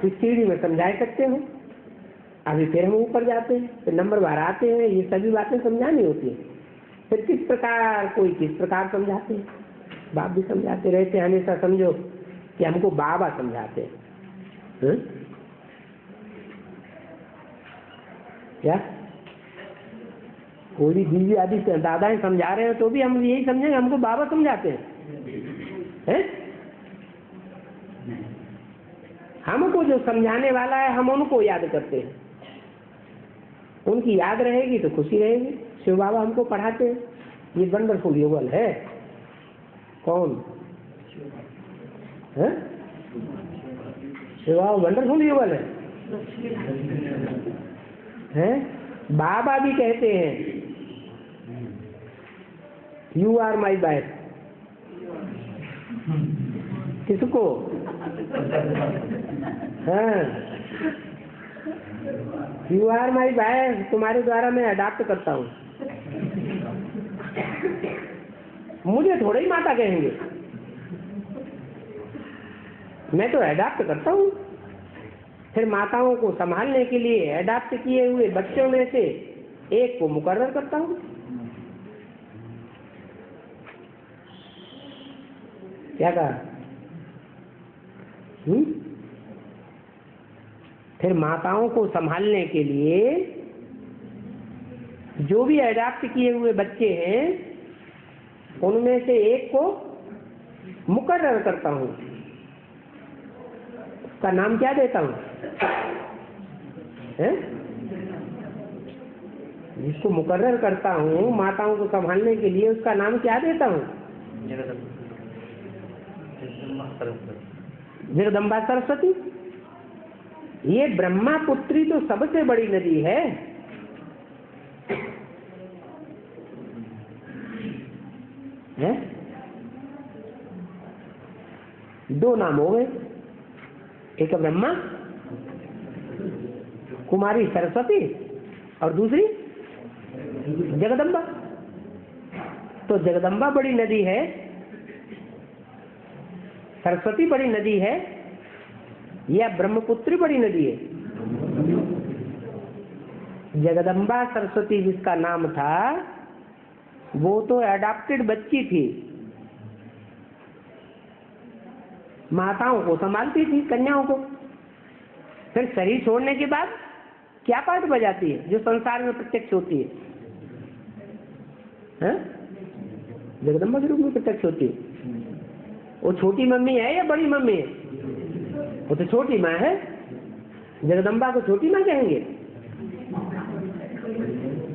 इस सीढ़ी में समझा सकते हो। अभी फिर हम ऊपर जाते हैं, फिर नंबर बार आते हैं, ये सभी बातें समझानी होती है। फिर किस प्रकार कोई किस प्रकार समझाते हैं, बाप भी समझाते रहते हैं। हमेशा समझो कि हमको बाबा समझाते हैं। क्या कोई दीदी आदि दादाएं समझा रहे हैं तो भी हम यही समझेंगे हमको बाबा समझाते हैं? हमको जो समझाने वाला है हम उनको याद करते हैं, उनकी याद रहेगी तो खुशी रहेगी। शिव बाबा हमको पढ़ाते हैं, ये वंडरफुल युगल है। कौन है? शिव बाबा वंडरफुल युगल है? बाबा भी कहते हैं यू आर माई वाइफ। किसको? हाँ, यू आर माई वाइफ, तुम्हारे द्वारा मैं अडॉप्ट करता हूँ। मुझे थोड़ा ही माता कहेंगे, मैं तो अडॉप्ट करता हूँ। फिर माताओं को संभालने के लिए अडॉप्ट किए हुए बच्चों में से एक को मुकर्रर करता हूँ। क्या कहा? फिर माताओं को संभालने के लिए जो भी अडॉप्ट किए हुए बच्चे हैं उनमें से एक को मुकर्रर करता हूँ। उसका नाम क्या देता हूँ? जिसको मुकर्रर करता हूँ माताओं को संभालने के लिए, उसका नाम क्या देता हूँ? जगदम्बा सरस्वती। ये ब्रह्मा पुत्री तो सबसे बड़ी नदी है। दो नाम हो गए, एक ब्रह्मा कुमारी सरस्वती और दूसरी जगदम्बा। तो जगदम्बा बड़ी नदी है, सरस्वती बड़ी नदी है, या ब्रह्मपुत्री बड़ी नदी है? जगदम्बा सरस्वती जिसका नाम था वो तो अडॉप्टेड बच्ची थी, माताओं को संभालती थी, कन्याओं को। फिर शरीर छोड़ने के बाद क्या पार्ट बजाती है जो संसार में प्रत्यक्ष होती है? जगदम्बा के रूप में प्रत्यक्ष होती है। वो छोटी मम्मी है या बड़ी मम्मी है? वो तो छोटी माँ है। जगदम्बा को छोटी माँ कहेंगे?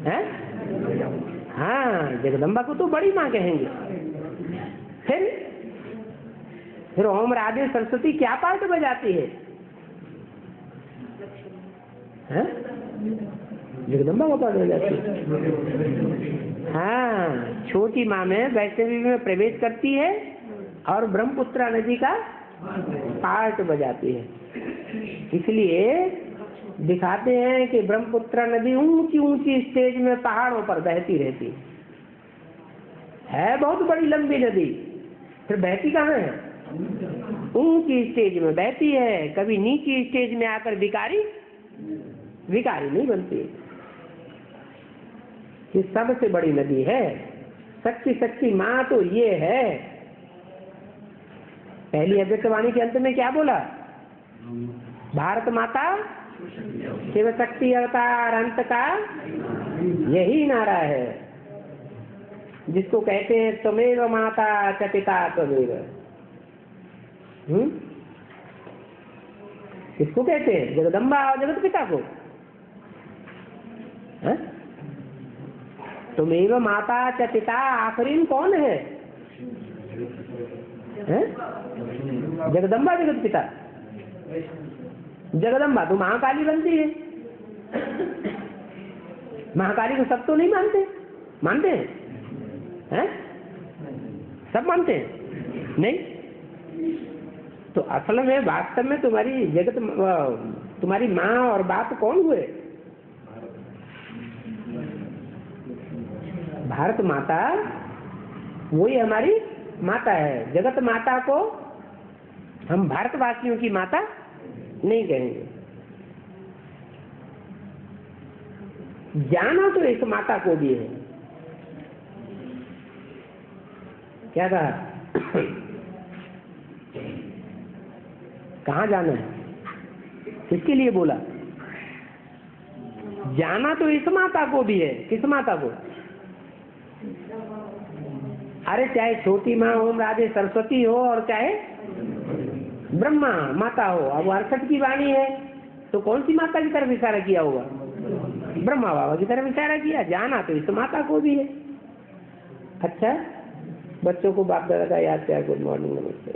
हैं? हाँ, जगदम्बा को तो बड़ी माँ कहेंगे। फिर ओम राधे सरस्वती क्या पार्ट बजाती है? जगदम्बा का पार्ट बजाती हाँ, छोटी माँ में वैष्णवी में प्रवेश करती है और ब्रह्मपुत्रा नदी का पार्ट बजाती है। इसलिए दिखाते हैं कि ब्रह्मपुत्रा नदी ऊंची ऊंची स्टेज में पहाड़ों पर बहती रहती है बहुत बड़ी लंबी नदी, फिर बहती कहाँ है? ऊंची स्टेज में बहती है, कभी नीची स्टेज में आकर विकारी नहीं बनती। ये सबसे बड़ी नदी है। सच्ची माँ तो ये है। पहली अव्यक्तवाणी के अंत में क्या बोला? भारत माता शिव शक्ति अवतार अंत का यही नारा है, जिसको कहते हैं त्वमेव माता च पिता त्वमेव। किसको कहते हैं? जगदम्बा और जगत पिता को। त्वमेव माता च पिता, आखिरी कौन है? जगदम्बा जगत पिता। जगदम्बा तो महाकाली बनती है। महाकाली को सब तो नहीं मानते हैं? सब मानते हैं? नहीं। तो असल में वास्तव में तुम्हारी माँ और बाप कौन हुए? भारत माता वही हमारी माता है। जगत माता को हम भारतवासियों की माता नहीं कहेंगे। जाना तो इस माता को भी है। क्या कहा? कहाँ जाना है? किसके लिए बोला? जाना तो इस माता को भी है। किस माता को? अरे चाहे छोटी माँ ओम राधे सरस्वती हो और चाहे ब्रह्मा माता हो। अब 68 की वाणी है तो कौन सी माता की तरफ इशारा किया होगा? ब्रह्मा बाबा की तरफ इशारा किया। जाना तो इस माता को भी है। अच्छा, बच्चों को बाप दादा का याद किया। गुड मॉर्निंग, नमस्ते।